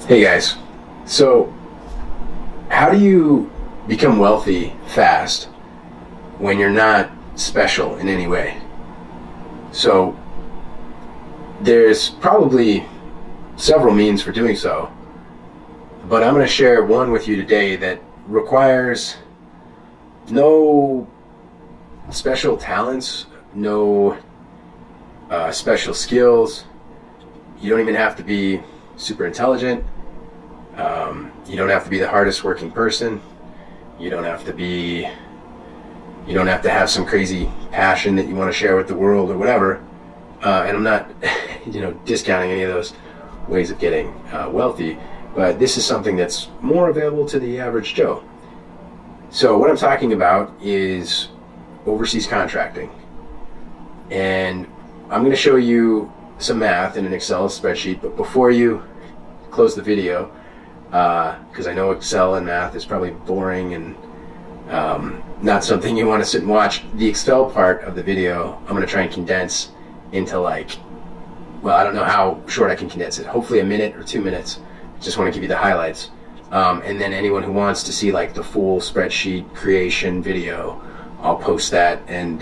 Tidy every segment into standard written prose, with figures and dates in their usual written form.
Hey guys, so how do you become wealthy fast when you're not special in any way? So there's probably several means for doing so, but I'm going to share one with you today that requires no special talents, no special skills. You don't even have to be super intelligent. You don't have to be the hardest working person. You don't have to have some crazy passion that you want to share with the world or whatever. And I'm not, discounting any of those ways of getting wealthy, but this is something that's more available to the average Joe. So what I'm talking about is overseas contracting. And I'm going to show you some math in an Excel spreadsheet, but before you close the video, because I know Excel and math is probably boring and not something you want to sit and watch, the Excel part of the video I'm going to try and condense into I don't know how short I can condense it, hopefully a minute or 2 minutes. Just want to give you the highlights, and then anyone who wants to see the full spreadsheet creation video, I'll post that, and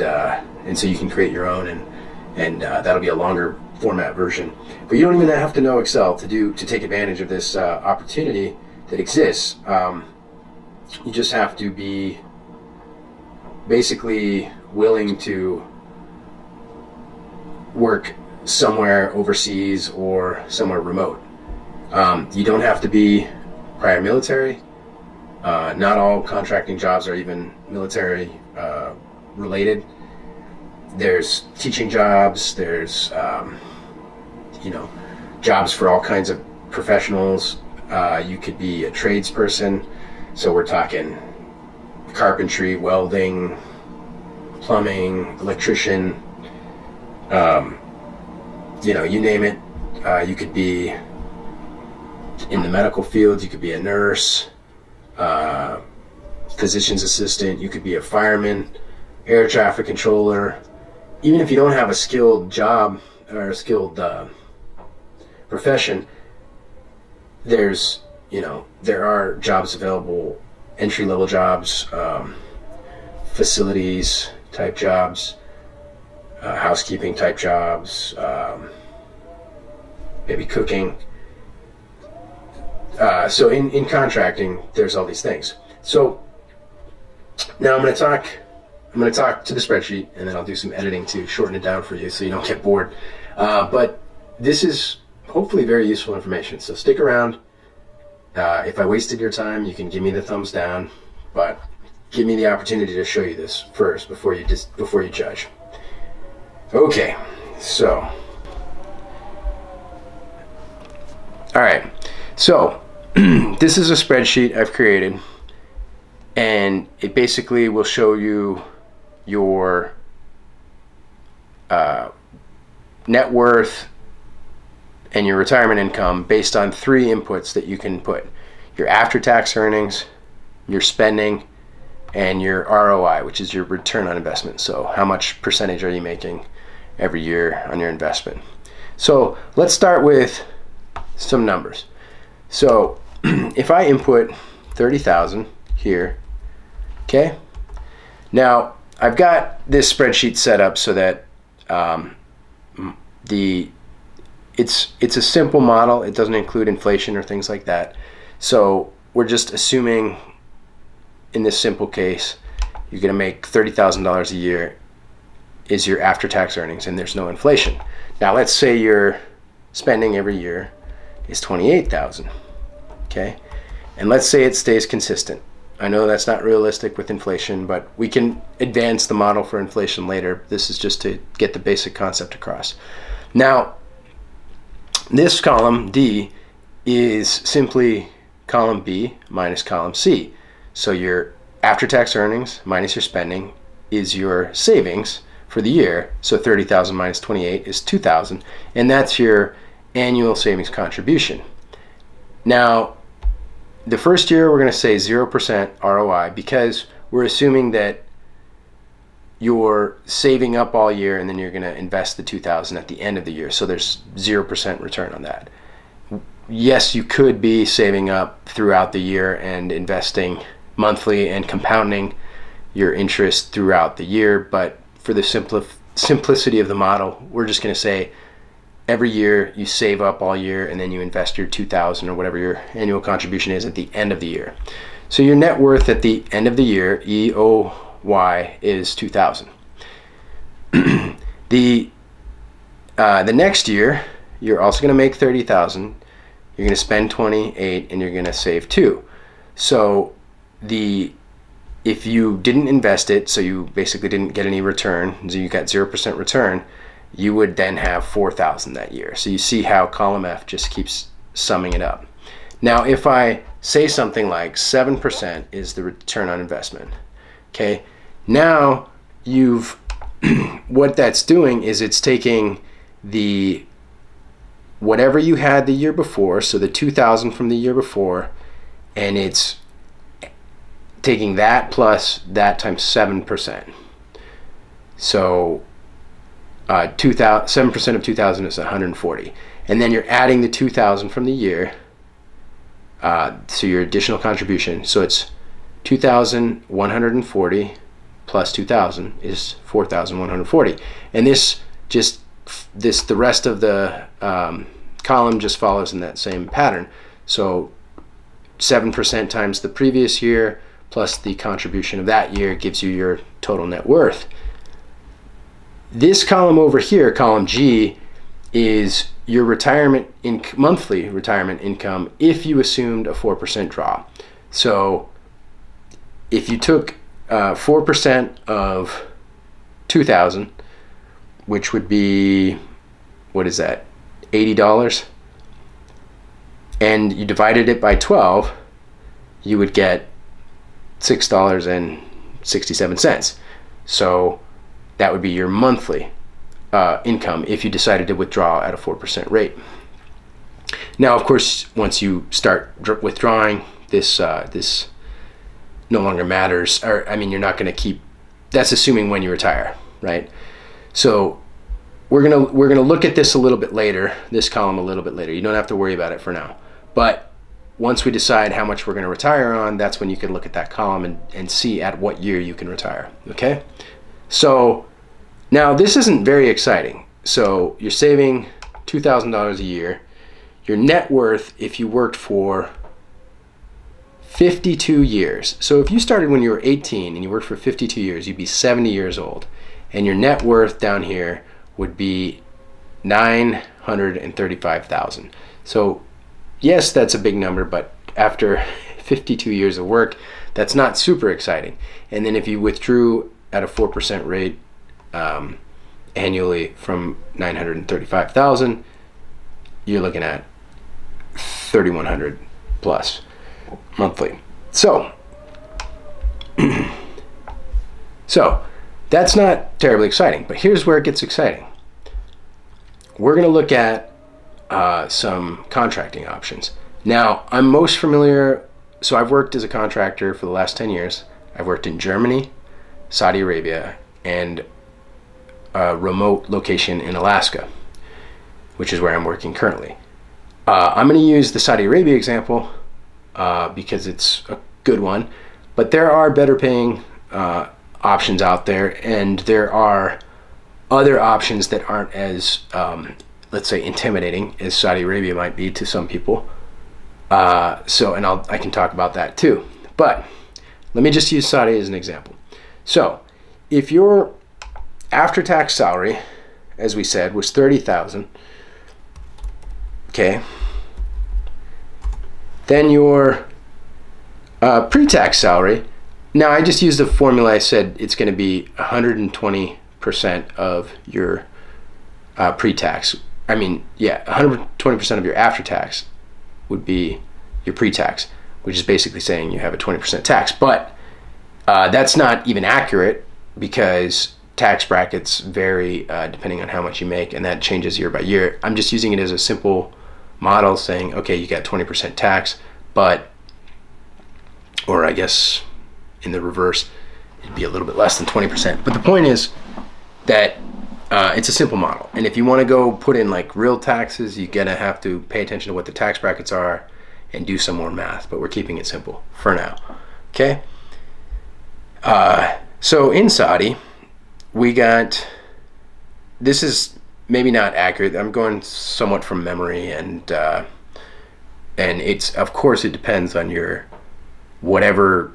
so you can create your own, and that'll be a longer format version. But you don't even have to know Excel to take advantage of this opportunity that exists. You just have to be basically willing to work somewhere overseas or somewhere remote. You don't have to be prior military. Not all contracting jobs are even military related. There's teaching jobs, there's jobs for all kinds of professionals. You could be a tradesperson, so we're talking carpentry, welding, plumbing, electrician, you name it. You could be in the medical field, you could be a nurse, physician's assistant, you could be a fireman, air traffic controller. Even if you don't have a skilled job or a skilled profession, there are jobs available, entry-level jobs, facilities type jobs, housekeeping type jobs, maybe cooking. So in contracting, there's all these things. So now I'm going to talk to the spreadsheet, and then I'll do some editing to shorten it down for you so you don't get bored. But this is hopefully very useful information, so stick around. If I wasted your time, you can give me the thumbs down, but give me the opportunity to show you this first before you judge. Okay, so all right, so this is a spreadsheet I've created, and it basically will show you your net worth and your retirement income based on 3 inputs that you can put: your after-tax earnings, your spending, and your ROI, which is your return on investment. So how much percentage are you making every year on your investment? So let's start with some numbers. So if I input 30,000 here, okay, now I've got this spreadsheet set up so that it's a simple model. It doesn't include inflation or things like that. So we're just assuming in this simple case you're going to make $30,000 a year is your after-tax earnings, and there's no inflation. Now let's say your spending every year is $28,000, okay, and let's say it stays consistent. I know that's not realistic with inflation, but we can advance the model for inflation later. This is just to get the basic concept across. Now this column D is simply column B minus column C. So your after-tax earnings minus your spending is your savings for the year. So 30,000 minus 28 is 2,000, and that's your annual savings contribution. Now the first year we're going to say 0% ROI because we're assuming that you're saving up all year and then you're going to invest the 2,000 at the end of the year. So there's 0% return on that. yes, you could be saving up throughout the year and investing monthly and compounding your interest throughout the year, but for the simplicity of the model, we're just going to say every year you save up all year and then you invest your $2,000 or whatever your annual contribution is at the end of the year. So your net worth at the end of the year, EOY, is $2,000. The next year, you're also going to make $30,000. You're going to spend $28,000 and you're going to save $2,000. So if you didn't invest it, so you basically didn't get any return, so you got 0% return, you would then have $4,000 that year. So you see how column F just keeps summing it up. Now, if I say something like 7% is the return on investment, okay, now what that's doing is it's taking whatever you had the year before, so the $2,000 from the year before, and it's taking that plus that times 7%. So 7% of 2,000 is 140, and then you're adding the 2,000 from the year, so your additional contribution. So it's 2,140 plus 2,000 is 4,140, and the rest of the column just follows in that same pattern. So 7% times the previous year plus the contribution of that year gives you your total net worth. This column over here, column G, is your monthly retirement income if you assumed a 4% draw. So if you took 4% of 2,000, which would be, what is that, $80, and you divided it by 12, you would get $6.67. So that would be your monthly income if you decided to withdraw at a 4% rate. Now, of course, once you start withdrawing, this no longer matters. Or, I mean, you're not going to keep. That's assuming when you retire, right? So we're gonna look at this a little bit later. This column a little bit later. You don't have to worry about it for now. But once we decide how much we're going to retire on, that's when you can look at that column and see at what year you can retire. Okay. So now this isn't very exciting. So you're saving $2,000 a year. Your net worth, if you worked for 52 years. So if you started when you were 18 and you worked for 52 years, you'd be 70 years old. And your net worth down here would be $935,000. So yes, that's a big number, but after 52 years of work, that's not super exciting. And then if you withdrew at a 4% rate annually from $935,000, you're looking at $3,100 plus monthly. So that's not terribly exciting, but here's where it gets exciting. We're going to look at some contracting options. Now, I'm most familiar, so I've worked as a contractor for the last 10 years. I've worked in Germany, Saudi Arabia, and a remote location in Alaska, which is where I'm working currently. I'm going to use the Saudi Arabia example because it's a good one, but there are better paying options out there, and there are other options that aren't as let's say intimidating as Saudi Arabia might be to some people. I can talk about that too, but let me just use Saudi as an example. So if your after-tax salary, as we said, was $30,000, okay, then your pre-tax salary, now I just used the formula. I said it's going to be 120% of your pre-tax. I mean, yeah, 120% of your after-tax would be your pre-tax, which is basically saying you have a 20% tax. But that's not even accurate because tax brackets vary depending on how much you make, and that changes year by year. I'm just using it as a simple model saying, okay, you got 20% tax, but, or I guess in the reverse, it'd be a little bit less than 20%. But the point is that it's a simple model. And if you want to go put in like real taxes, you're gonna have to pay attention to what the tax brackets are and do some more math, but we're keeping it simple for now. Okay. So in Saudi, we got, this is maybe not accurate. I'm going somewhat from memory, and it's, of course, it depends on your whatever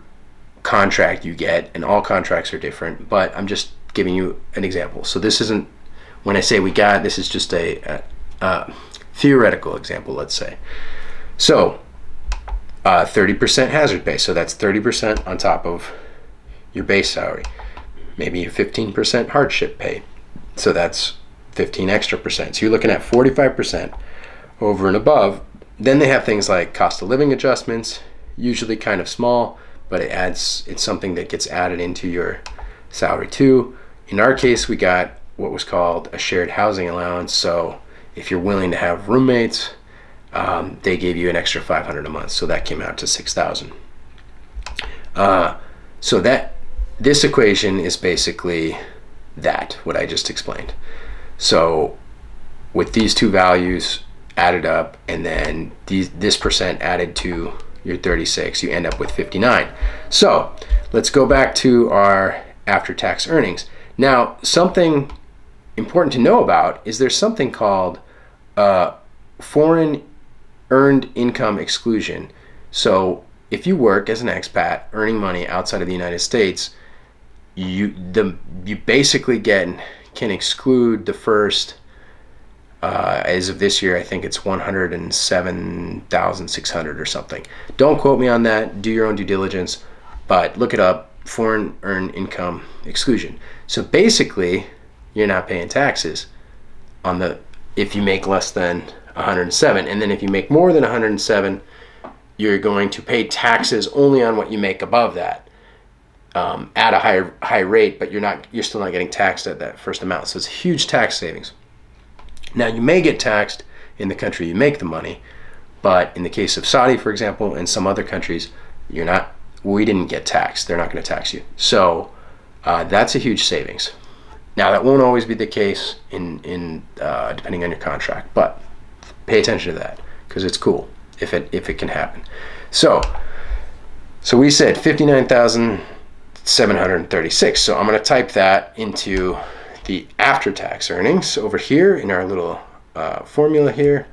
contract you get, and all contracts are different, but I'm just giving you an example. So this isn't, when I say we got, this is just a theoretical example, let's say. So 30% hazard pay, so that's 30% on top of your base salary. Maybe 15% hardship pay, so that's 15 extra percent. So you're looking at 45% over and above. Then they have things like cost of living adjustments, usually kind of small, but it's something that gets added into your salary too. In our case, we got what was called a shared housing allowance. So if you're willing to have roommates, they gave you an extra $500 a month, so that came out to $6,000. So that this equation is basically that, what I just explained. So with these two values added up, and then this percent added to your 36, you end up with 59. So let's go back to our after-tax earnings. Now, something important to know about is there's something called foreign earned income exclusion. So if you work as an expat earning money outside of the United States, you basically can exclude the first, as of this year, I think it's 107,600 or something. Don't quote me on that, do your own due diligence, but look it up, foreign earned income exclusion. So basically, you're not paying taxes on if you make less than 107, and then if you make more than 107, you're going to pay taxes only on what you make above that. At a high rate, but you're still not getting taxed at that first amount. So it's huge tax savings. Now, you may get taxed in the country you make the money, but in the case of Saudi, for example, and some other countries, we didn't get taxed. They're not going to tax you. So that's a huge savings. Now, that won't always be the case depending on your contract, but pay attention to that because it's cool if it can happen. So we said 59,736. So I'm going to type that into the after-tax earnings over here in our little formula here.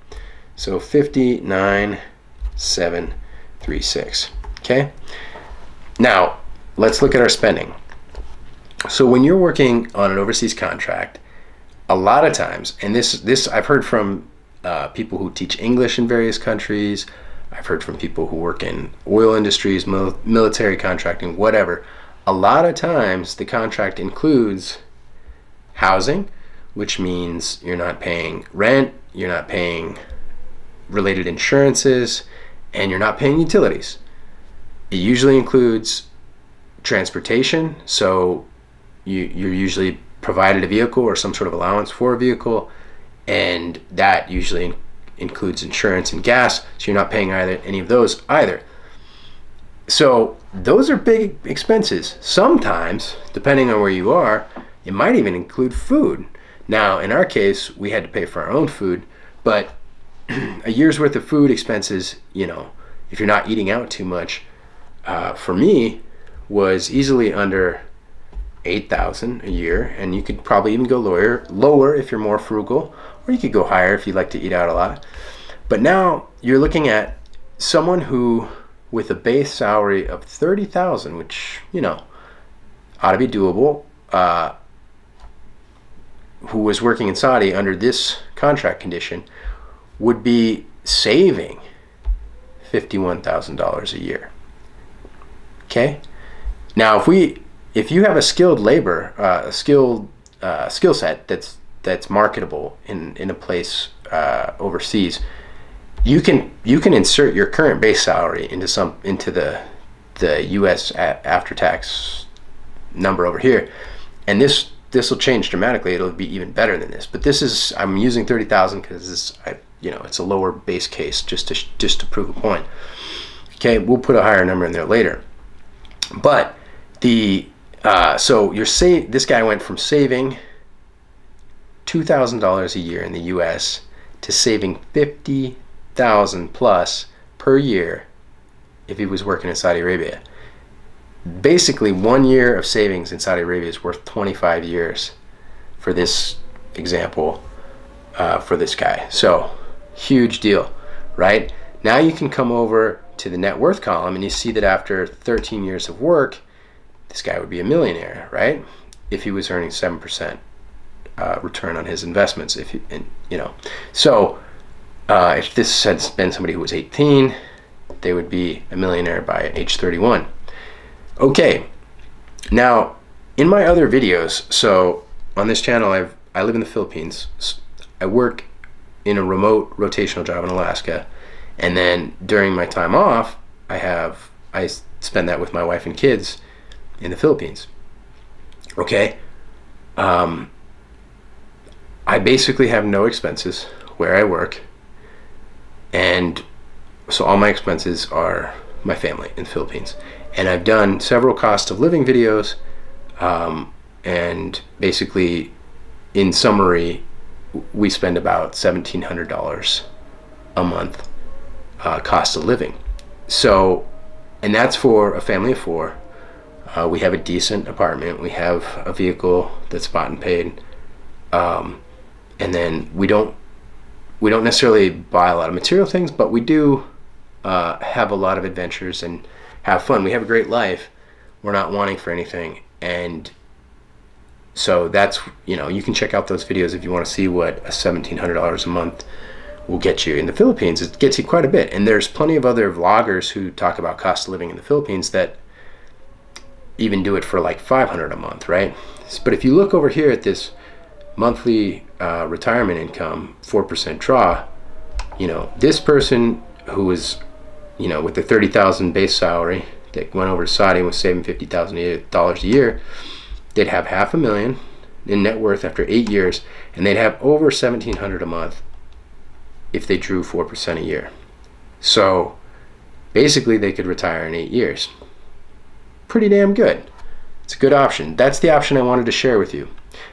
So 59,736. Okay. Now let's look at our spending. So when you're working on an overseas contract, a lot of times, and this I've heard from people who teach English in various countries. I've heard from people who work in oil industries, military contracting, whatever. A lot of times the contract includes housing, which means you're not paying rent, you're not paying related insurances, and you're not paying utilities. It usually includes transportation, so you're usually provided a vehicle or some sort of allowance for a vehicle, and that usually includes insurance and gas, so you're not paying any of those either. So those are big expenses. Sometimes, depending on where you are, it might even include food. Now, in our case, we had to pay for our own food, but a year's worth of food expenses, if you're not eating out too much, for me, was easily under $8,000 a year, and you could probably even go lower if you're more frugal, or you could go higher if you like to eat out a lot. But now you're looking at someone who, with a base salary of $30,000, which ought to be doable, who was working in Saudi under this contract condition, would be saving $51,000 a year. Okay. Now, if you have a skilled labor, skill set that's marketable in a place overseas, you can insert your current base salary into the U.S. after tax number over here, and this will change dramatically. It'll be even better than this. But I'm using 30,000 because it's a lower base case just to prove a point. Okay, we'll put a higher number in there later. But so this guy went from saving $2,000 a year in the US to saving $50,000 plus per year if he was working in Saudi Arabia. Basically, 1 year of savings in Saudi Arabia is worth 25 years for this example, for this guy. So, huge deal, right? Now you can come over to the net worth column and you see that after 13 years of work, this guy would be a millionaire, right? If he was earning 7% return on his investments. If if this had been somebody who was 18, they would be a millionaire by age 31. Okay, now in my other videos, so on this channel, I live in the Philippines. I work in a remote rotational job in Alaska, and then during my time off, I spend that with my wife and kids in the Philippines. Okay, I basically have no expenses where I work, and so all my expenses are my family in the Philippines. And I've done several cost of living videos, and basically, in summary, we spend about $1,700 a month cost of living. So, and that's for a family of 4. We have a decent apartment. We have a vehicle that's bought and paid, and then we don't necessarily buy a lot of material things, but we do have a lot of adventures and have fun. We have a great life. We're not wanting for anything, and so that's, you can check out those videos if you want to see what a $1,700 a month will get you in the Philippines. It gets you quite a bit, and there's plenty of other vloggers who talk about cost of living in the Philippines that even do it for like $500 a month, right? But if you look over here at this monthly retirement income, 4% draw, this person who was, with the $30,000 base salary that went over to Saudi and was saving $50,000 a year, they'd have $500,000 in net worth after 8 years, and they'd have over $1,700 a month if they drew 4% a year. So basically, they could retire in 8 years. Pretty damn good. It's a good option. That's the option I wanted to share with you.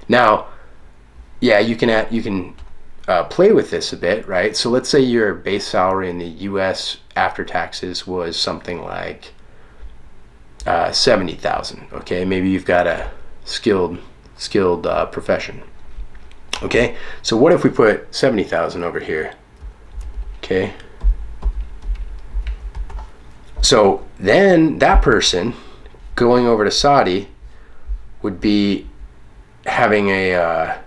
Now, yeah, you can play with this a bit, right? So let's say your base salary in the U.S. after taxes was something like $70,000. Okay, maybe you've got a skilled profession. Okay, so what if we put $70,000 over here? Okay, so then that person going over to Saudi would be having an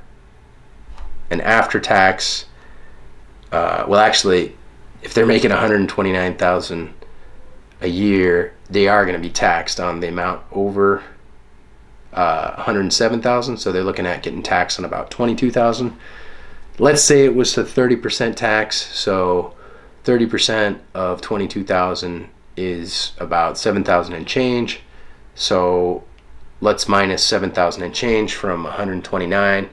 after-tax, well, actually, if they're making $129,000 a year, they are going to be taxed on the amount over $107,000. So they're looking at getting taxed on about $22,000. Let's say it was a 30% tax. So 30% of $22,000 is about $7,000 and change. So let's minus $7,000 and change from 129,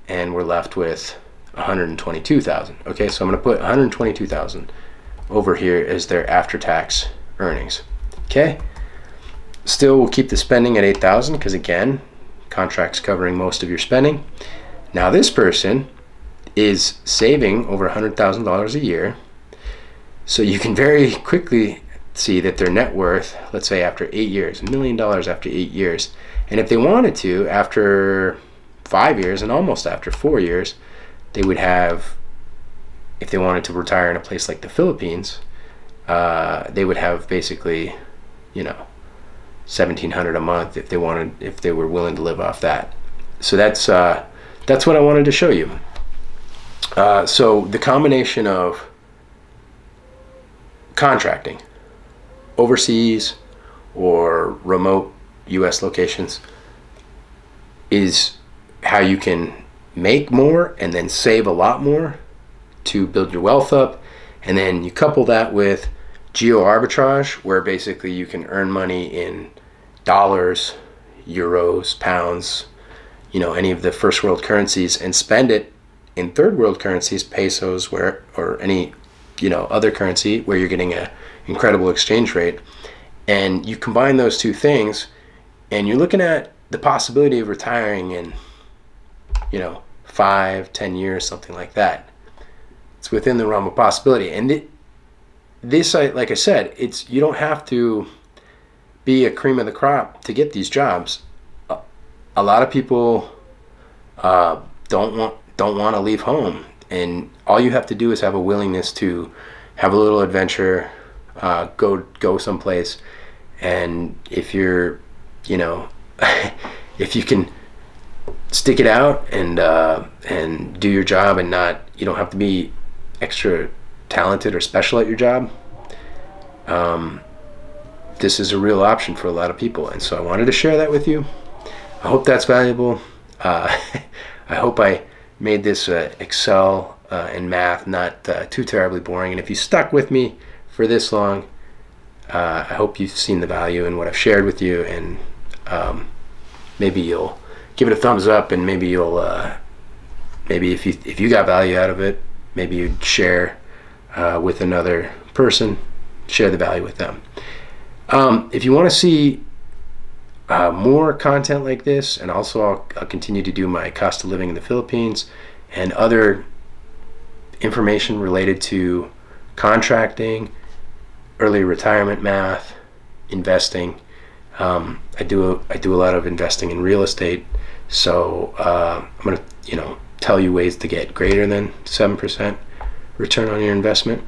and we're left with 122,000. Okay, so I'm going to put 122,000 over here as their after-tax earnings. Okay, still we'll keep the spending at 8,000 because again, contract's covering most of your spending. Now this person is saving over $100,000 a year, so you can very quickly see that their net worth, let's say after 8 years, $1 million after 8 years, and if they wanted to, after 5 years and almost after 4 years, they would have, if they wanted to retire in a place like the Philippines, they would have basically, $1,700 a month if they were willing to live off that. So that's what I wanted to show you. So the combination of contracting overseas or remote US locations is how you can make more and then save a lot more to build your wealth up. And then you couple that with geoarbitrage, where basically you can earn money in dollars, euros, pounds, any of the first world currencies, and spend it in third world currencies, pesos, or any other currency where you're getting an incredible exchange rate. And you combine those two things, and you're looking at the possibility of retiring in 5-10 years, something like that. It's within the realm of possibility. And like I said, you don't have to be a cream of the crop to get these jobs. A lot of people don't want to leave home, and all you have to do is have a willingness to have a little adventure, go someplace. And if you're, if you can stick it out and do your job, and you don't have to be extra talented or special at your job, this is a real option for a lot of people. And so I wanted to share that with you. I hope that's valuable. I hope I made this Excel and math not too terribly boring. And if you stuck with me for this long, I hope you've seen the value in what I've shared with you, and maybe you'll give it a thumbs up, and maybe you'll maybe if you got value out of it, maybe you'd share with another person, share the value with them. If you want to see more content like this, and also I'll continue to do my cost of living in the Philippines and other information related to contracting, early retirement math, investing. I do a lot of investing in real estate, so I'm going to tell you ways to get greater than 7% return on your investment.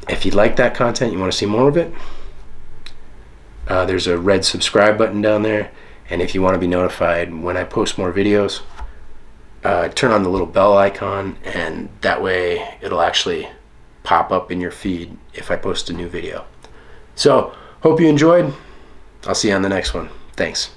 If you like that content, you want to see more of it, there's a red subscribe button down there, and if you want to be notified when I post more videos, turn on the little bell icon, and that way it'll actually pop up in your feed if I post a new video. So hope you enjoyed. I'll see you on the next one. Thanks.